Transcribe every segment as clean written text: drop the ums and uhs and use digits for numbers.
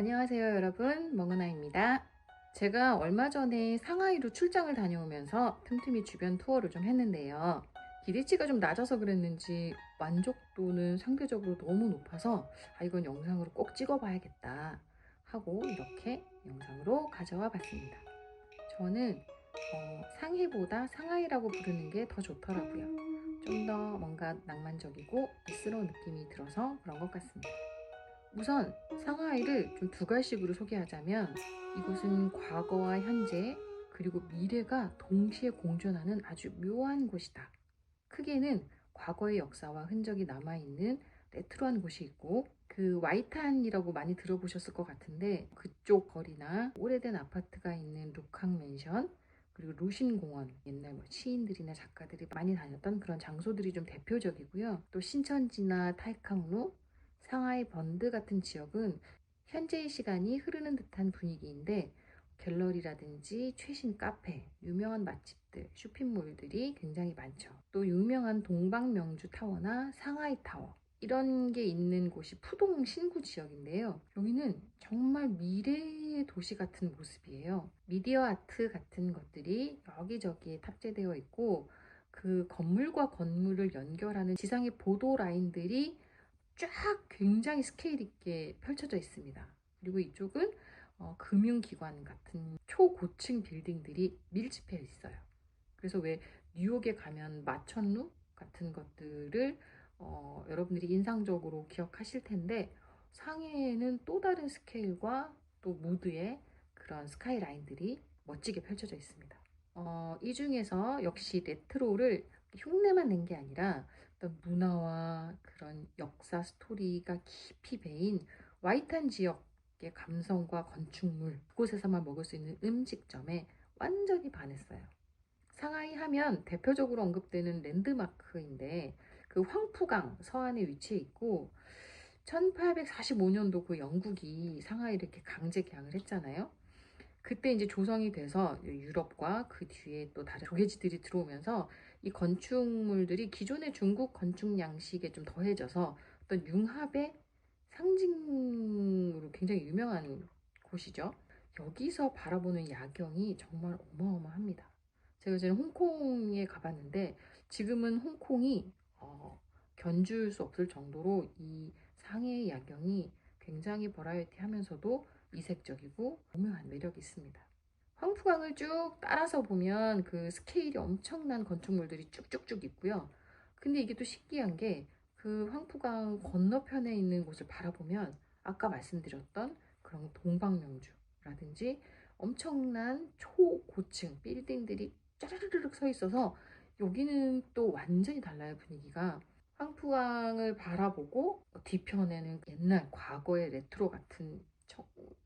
안녕하세요 여러분, 멍은아입니다. 제가 얼마 전에 상하이로 출장을 다녀오면서 틈틈이 주변 투어를 좀 했는데요. 기대치가 좀 낮아서 그랬는지 만족도는 상대적으로 너무 높아서 이건 영상으로 꼭 찍어봐야겠다 하고 이렇게 영상으로 가져와 봤습니다. 저는 상해보다 상하이라고 부르는 게 더 좋더라고요. 좀 더 뭔가 낭만적이고 미스러운 느낌이 들어서 그런 것 같습니다. 우선 상하이를 좀 두 갈식으로 소개하자면, 이곳은 과거와 현재 그리고 미래가 동시에 공존하는 아주 묘한 곳이다. 크게는 과거의 역사와 흔적이 남아있는 레트로한 곳이 있고, 그 와이탄이라고 많이 들어보셨을 것 같은데, 그쪽 거리나 오래된 아파트가 있는 루캉 맨션, 그리고 루신 공원, 옛날 시인들이나 작가들이 많이 다녔던 그런 장소들이 좀 대표적이고요. 또 신천지나 타이캉루, 상하이 번드 같은 지역은 현재의 시간이 흐르는 듯한 분위기인데, 갤러리라든지 최신 카페, 유명한 맛집들, 쇼핑몰들이 굉장히 많죠. 또 유명한 동방명주 타워나 상하이 타워, 이런 게 있는 곳이 푸동 신구 지역인데요. 여기는 정말 미래의 도시 같은 모습이에요. 미디어 아트 같은 것들이 여기저기에 탑재되어 있고, 그 건물과 건물을 연결하는 지상의 보도 라인들이 쫙 굉장히 스케일 있게 펼쳐져 있습니다. 그리고 이쪽은 금융기관 같은 초고층 빌딩들이 밀집해 있어요. 그래서 왜 뉴욕에 가면 마천루 같은 것들을 여러분들이 인상적으로 기억하실 텐데, 상해에는 또 다른 스케일과 또 무드의 그런 스카이라인들이 멋지게 펼쳐져 있습니다. 이 중에서 역시 레트로를 흉내만 낸 게 아니라 어떤 문화와 그런 역사 스토리가 깊이 배인 와이탄 지역의 감성과 건축물, 그곳에서만 먹을 수 있는 음식점에 완전히 반했어요. 상하이 하면 대표적으로 언급되는 랜드마크인데, 그 황푸강 서안에 위치해 있고, 1845년도 그 영국이 상하이를 이렇게 강제 개항을 했잖아요. 그때 이제 조성이 돼서 유럽과 그 뒤에 또 다른 조개지들이 들어오면서 이 건축물들이 기존의 중국 건축 양식에 좀 더해져서 어떤 융합의 상징으로 굉장히 유명한 곳이죠. 여기서 바라보는 야경이 정말 어마어마합니다. 제가 이제 홍콩에 가봤는데, 지금은 홍콩이 견줄 수 없을 정도로 이 상해의 야경이 굉장히 버라이어티하면서도 이색적이고 오묘한 매력이 있습니다. 황푸강을 쭉 따라서 보면 그 스케일이 엄청난 건축물들이 쭉쭉쭉 있고요. 근데 이게 또 신기한 게, 그 황푸강 건너편에 있는 곳을 바라보면 아까 말씀드렸던 그런 동방명주라든지 엄청난 초고층 빌딩들이 짜르르륵 서 있어서, 여기는 또 완전히 달라요, 분위기가. 황푸강을 바라보고 뒤편에는 옛날 과거의 레트로 같은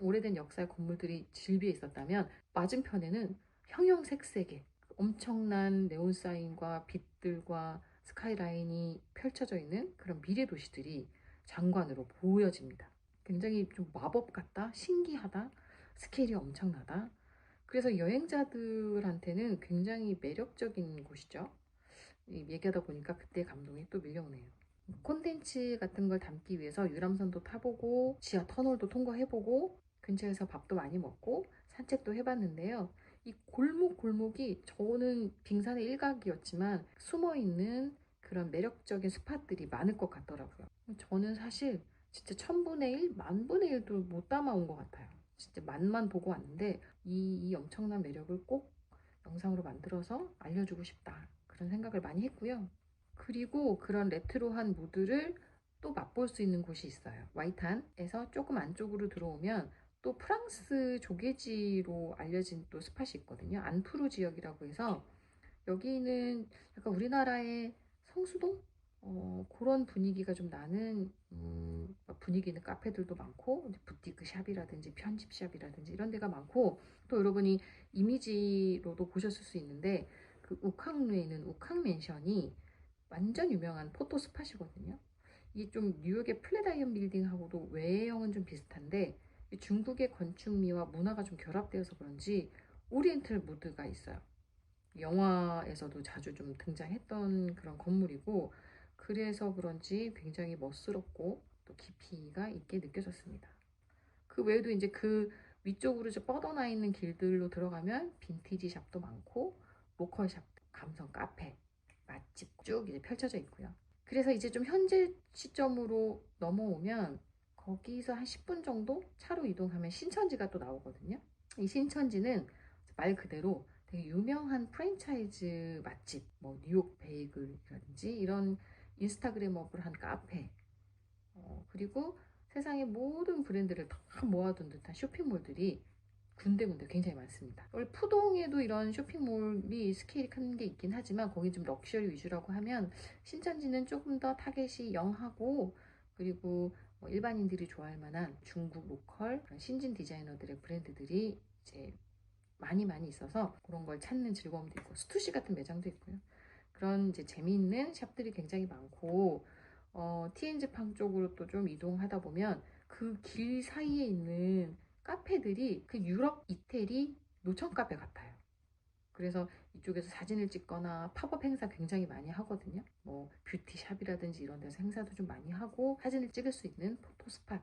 오래된 역사의 건물들이 질비해 있었다면, 맞은편에는 형형색색의 엄청난 네온사인과 빛들과 스카이라인이 펼쳐져 있는 그런 미래 도시들이 장관으로 보여집니다. 굉장히 좀 마법 같다, 신기하다, 스케일이 엄청나다. 그래서 여행자들한테는 굉장히 매력적인 곳이죠. 얘기하다 보니까 그때 감동이 또 밀려오네요. 콘텐츠 같은 걸 담기 위해서 유람선도 타보고 지하 터널도 통과해보고 근처에서 밥도 많이 먹고 산책도 해봤는데요. 이 골목골목이 저는 빙산의 일각이었지만 숨어있는 그런 매력적인 스팟들이 많을 것 같더라고요. 저는 사실 진짜 1000분의 1, 10,000분의 1도 못 담아온 것 같아요. 진짜 맛만 보고 왔는데 이 엄청난 매력을 꼭 영상으로 만들어서 알려주고 싶다, 그런 생각을 많이 했고요. 그리고 그런 레트로한 무드를 또 맛볼 수 있는 곳이 있어요. 와이탄에서 조금 안쪽으로 들어오면 또 프랑스 조개지로 알려진 또 스팟이 있거든요. 안프루 지역이라고 해서, 여기는 약간 우리나라의 성수동? 그런 분위기가 좀 나는 분위기 있는 카페들도 많고, 부티크 샵이라든지 편집 샵이라든지 이런 데가 많고, 또 여러분이 이미지로도 보셨을 수 있는데, 그 우캉루에 있는 우캉 맨션이 완전 유명한 포토 스팟이거든요. 이게 좀 뉴욕의 플랫아이언 빌딩하고도 외형은 좀 비슷한데, 중국의 건축미와 문화가 좀 결합되어서 그런지 오리엔탈 무드가 있어요. 영화에서도 자주 좀 등장했던 그런 건물이고, 그래서 그런지 굉장히 멋스럽고 또 깊이가 있게 느껴졌습니다. 그 외에도 이제 그 위쪽으로 이제 뻗어나 있는 길들로 들어가면 빈티지 샵도 많고 로컬 샵, 감성 카페, 맛집 쭉 이제 펼쳐져 있고요. 그래서 이제 좀 현재 시점으로 넘어오면 거기서 한 10분 정도 차로 이동하면 신천지가 또 나오거든요. 이 신천지는 말 그대로 되게 유명한 프랜차이즈 맛집, 뭐 뉴욕 베이글이라든지 이런 인스타그램업을 한 카페, 그리고 세상의 모든 브랜드를 다 모아둔 듯한 쇼핑몰들이 군데군데 굉장히 많습니다. 원래 푸동에도 이런 쇼핑몰이 스케일이 큰 게 있긴 하지만 거기 좀 럭셔리 위주라고 하면 신천지는 조금 더 타겟이 영하고 그리고 뭐 일반인들이 좋아할 만한 중국 로컬 신진 디자이너들의 브랜드들이 이제 많이 있어서 그런 걸 찾는 즐거움도 있고 스투시 같은 매장도 있고요. 그런 이제 재미있는 샵들이 굉장히 많고 TNG 팡 쪽으로 또 좀 이동하다 보면 그 길 사이에 있는 카페들이 그 유럽 이태리 노천 카페 같아요. 그래서 이쪽에서 사진을 찍거나 팝업 행사 굉장히 많이 하거든요. 뭐 뷰티샵이라든지 이런 데서 행사도 좀 많이 하고 사진을 찍을 수 있는 포토스팟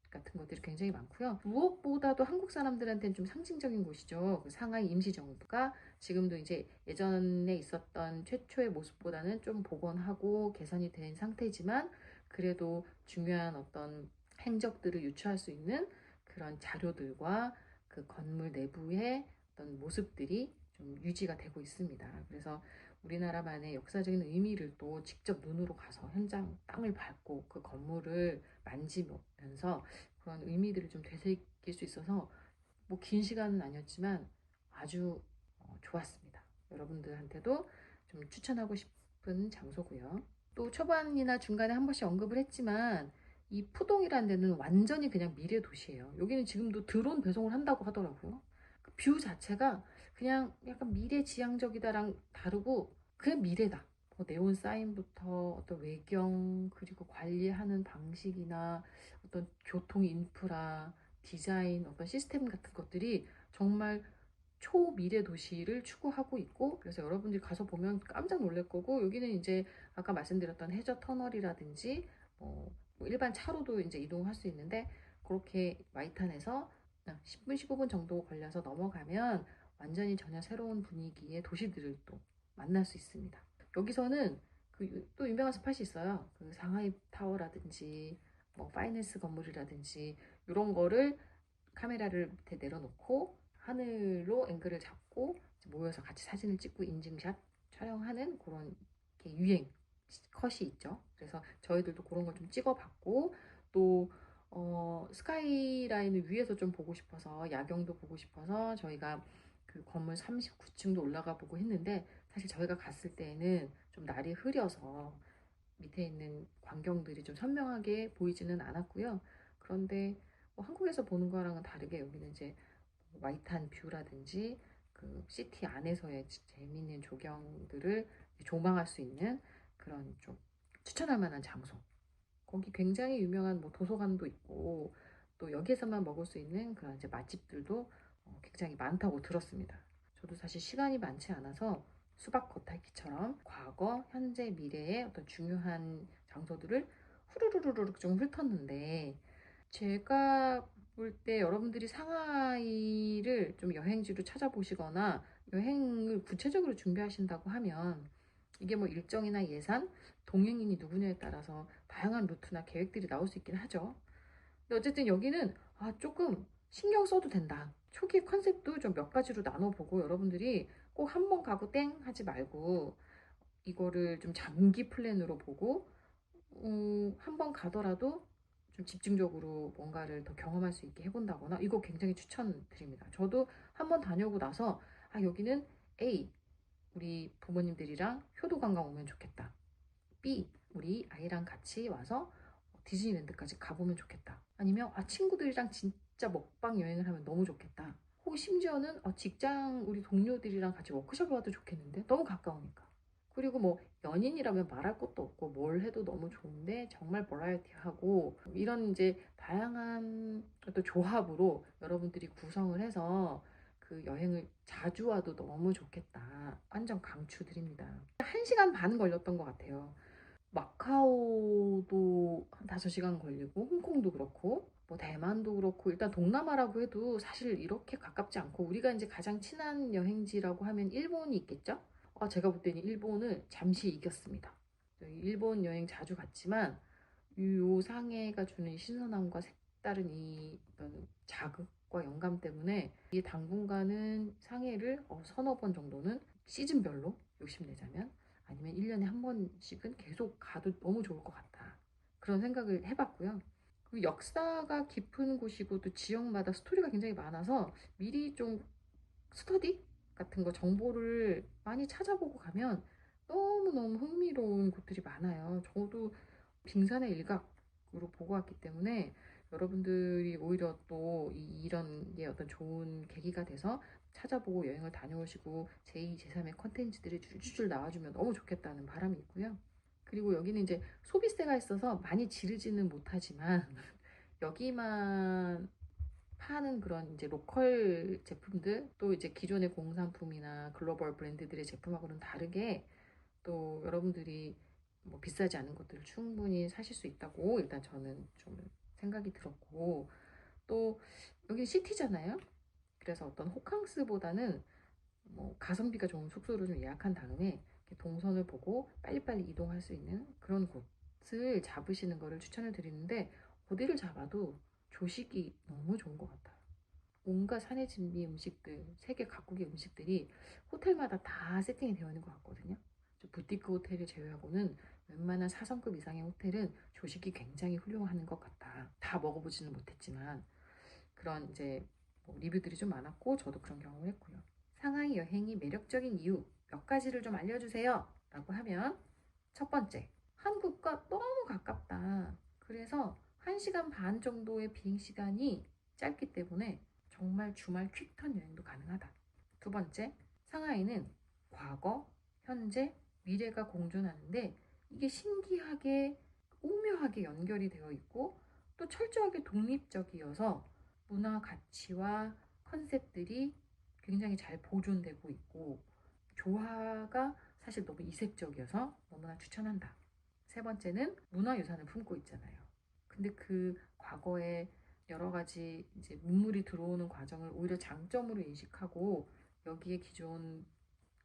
같은 것들이 굉장히 많고요. 무엇보다도 한국 사람들한테는 좀 상징적인 곳이죠. 그 상하이 임시정부가 지금도 이제 예전에 있었던 최초의 모습보다는 좀 복원하고 개선이 된 상태지만 그래도 중요한 어떤 행적들을 유추할 수 있는 그런 자료들과 그 건물 내부의 어떤 모습들이 좀 유지가 되고 있습니다. 그래서 우리나라만의 역사적인 의미를 또 직접 눈으로 가서 현장 땅을 밟고 그 건물을 만지면서 그런 의미들을 좀 되새길 수 있어서 뭐 긴 시간은 아니었지만 아주 좋았습니다. 여러분들한테도 좀 추천하고 싶은 장소고요. 또 초반이나 중간에 한 번씩 언급을 했지만 이 푸동이라는 데는 완전히 그냥 미래 도시예요. 여기는 지금도 드론 배송을 한다고 하더라고요. 그 뷰 자체가 그냥 약간 미래지향적이다랑 다르고 그냥 미래다. 뭐 네온 사인부터 어떤 외경 그리고 관리하는 방식이나 어떤 교통 인프라 디자인 어떤 시스템 같은 것들이 정말 초미래 도시를 추구하고 있고 그래서 여러분들이 가서 보면 깜짝 놀랄 거고 여기는 이제 아까 말씀드렸던 해저 터널이라든지 뭐 일반 차로도 이제 이동할 수 있는데 그렇게 마이탄에서 10분 15분 정도 걸려서 넘어가면 완전히 전혀 새로운 분위기의 도시들을 또 만날 수 있습니다. 여기서는 그 또 유명한 스팟이 있어요. 그 상하이 타워라든지 뭐 파이낸스 건물이라든지 이런 거를 카메라를 밑에 내려놓고 하늘로 앵글을 잡고 모여서 같이 사진을 찍고 인증샷 촬영하는 그런 유행 컷이 있죠. 그래서 저희들도 그런 걸 좀 찍어봤고 또 스카이라인을 위에서 좀 보고 싶어서 야경도 보고 싶어서 저희가 그 건물 39층도 올라가 보고 했는데 사실 저희가 갔을 때에는 좀 날이 흐려서 밑에 있는 광경들이 좀 선명하게 보이지는 않았고요. 그런데 뭐 한국에서 보는 거랑은 다르게 여기는 이제 와이탄 뷰라든지 그 시티 안에서의 재미있는 조경들을 조망할 수 있는 그런 좀 추천할 만한 장소. 거기 굉장히 유명한 뭐 도서관도 있고 또 여기에서만 먹을 수 있는 그런 이제 맛집들도 굉장히 많다고 들었습니다. 저도 사실 시간이 많지 않아서 수박 겉핥기처럼 과거, 현재, 미래의 어떤 중요한 장소들을 후루루루룩 좀 훑었는데 제가 볼 때 여러분들이 상하이를 좀 여행지로 찾아보시거나 여행을 구체적으로 준비하신다고 하면 이게 뭐 일정이나 예산, 동행인이 누구냐에 따라서 다양한 루트나 계획들이 나올 수 있긴 하죠. 근데 어쨌든 여기는 조금 신경 써도 된다. 초기 컨셉도 좀 몇 가지로 나눠보고 여러분들이 꼭 한 번 가고 땡 하지 말고 이거를 좀 장기 플랜으로 보고 한 번 가더라도 좀 집중적으로 뭔가를 더 경험할 수 있게 해본다거나 이거 굉장히 추천드립니다. 저도 한 번 다녀오고 나서 여기는 A 우리 부모님들이랑 효도 관광 오면 좋겠다. B 우리 아이랑 같이 와서 디즈니랜드까지 가보면 좋겠다. 아니면 친구들이랑 진짜 먹방 여행을 하면 너무 좋겠다. 혹은 심지어는 직장 우리 동료들이랑 같이 워크숍을 가도 좋겠는데 너무 가까우니까. 그리고 뭐 연인이라면 말할 것도 없고 뭘 해도 너무 좋은데 정말 버라이어티하고 이런 이제 다양한 또 조합으로 여러분들이 구성을 해서 그 여행을 자주 와도 너무 좋겠다. 완전 강추드립니다. 1시간 반 걸렸던 것 같아요. 마카오도 한 5시간 걸리고 홍콩도 그렇고 뭐 대만도 그렇고 일단 동남아라고 해도 사실 이렇게 가깝지 않고 우리가 이제 가장 친한 여행지라고 하면 일본이 있겠죠? 제가 볼 때는 일본을 잠시 이겼습니다. 일본 여행 자주 갔지만 요 상해가 주는 신선함과 색다른 이 어떤 자극과 영감 때문에 이 당분간은 상해를 서너 번 정도는 시즌별로 욕심내자면 아니면 1년에 한 번씩은 계속 가도 너무 좋을 것 같다. 그런 생각을 해봤고요. 그리고 역사가 깊은 곳이고 또 지역마다 스토리가 굉장히 많아서 미리 좀 스터디 같은 거 정보를 많이 찾아보고 가면 너무너무 흥미로운 곳들이 많아요. 저도 빙산의 일각으로 보고 왔기 때문에 여러분들이 오히려 또 이런 게 어떤 좋은 계기가 돼서 찾아보고 여행을 다녀오시고 제2, 제3의 컨텐츠들이 줄줄 나와주면 너무 좋겠다는 바람이 있고요. 그리고 여기는 이제 소비세가 있어서 많이 지르지는 못하지만 여기만 파는 그런 이제 로컬 제품들 또 이제 기존의 공산품이나 글로벌 브랜드들의 제품하고는 다르게 또 여러분들이 뭐 비싸지 않은 것들을 충분히 사실 수 있다고 일단 저는 좀 생각이 들었고 또 여기 시티잖아요. 그래서 어떤 호캉스보다는 뭐 가성비가 좋은 숙소를 좀 예약한 다음에 이렇게 동선을 보고 빨리빨리 이동할 수 있는 그런 곳을 잡으시는 거를 추천을 드리는데 어디를 잡아도 조식이 너무 좋은 것 같아요. 온갖 산해 진미 음식들, 세계 각국의 음식들이 호텔마다 다 세팅이 되어 있는 것 같거든요. 부티크 호텔을 제외하고는 웬만한 4성급 이상의 호텔은 조식이 굉장히 훌륭한 것 같다. 다 먹어보지는 못했지만 그런 이제 뭐 리뷰들이 좀 많았고 저도 그런 경험을 했고요. 상하이 여행이 매력적인 이유 몇 가지를 좀 알려주세요. 라고 하면 첫 번째, 한국과 너무 가깝다. 그래서 1시간 반 정도의 비행시간이 짧기 때문에 정말 주말 퀵턴 여행도 가능하다. 두 번째, 상하이는 과거, 현재, 미래가 공존하는데 이게 신기하게 오묘하게 연결이 되어 있고 또 철저하게 독립적이어서 문화 가치와 컨셉들이 굉장히 잘 보존되고 있고 조화가 사실 너무 이색적이어서 너무나 추천한다. 세 번째는 문화유산을 품고 있잖아요. 근데 그 과거에 여러 가지 이제 문물이 들어오는 과정을 오히려 장점으로 인식하고 여기에 기존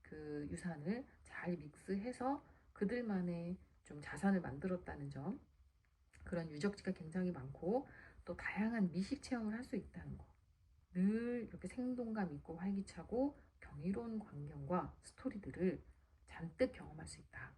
그 유산을 잘 믹스해서 그들만의 좀 자산을 만들었다는 점, 그런 유적지가 굉장히 많고 또 다양한 미식 체험을 할 수 있다는 거. 늘 이렇게 생동감 있고 활기차고 경이로운 광경과 스토리들을 잔뜩 경험할 수 있다.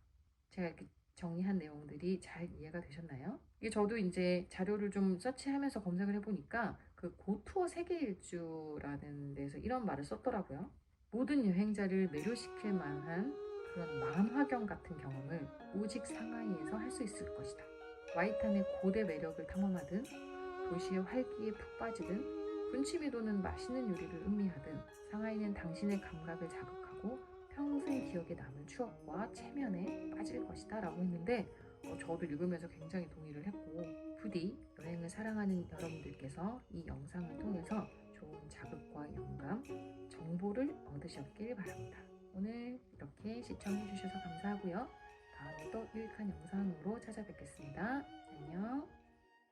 제가 이렇게 정리한 내용들이 잘 이해가 되셨나요? 이게 저도 이제 자료를 좀 서치하면서 검색을 해보니까 그 고투어 세계 일주라는 데서 이런 말을 썼더라고요. 모든 여행자를 매료시킬 만한 그런 만화경 같은 경험을 오직 상하이에서 할 수 있을 것이다. 와이탄의 고대 매력을 탐험하든 도시의 활기에 푹 빠지든 군침이 도는 맛있는 요리를 음미하든 상하이는 당신의 감각을 자극하고 평생 기억에 남을 추억과 체면에 빠질 것이다 라고 했는데 저도 읽으면서 굉장히 동의를 했고 부디 여행을 사랑하는 여러분들께서 이 영상을 통해서 좋은 자극과 영감, 정보를 얻으셨길 바랍니다. 오늘 이렇게 시청해주셔서 감사하고요. 다음에 또 유익한 영상으로 찾아뵙겠습니다. 안녕.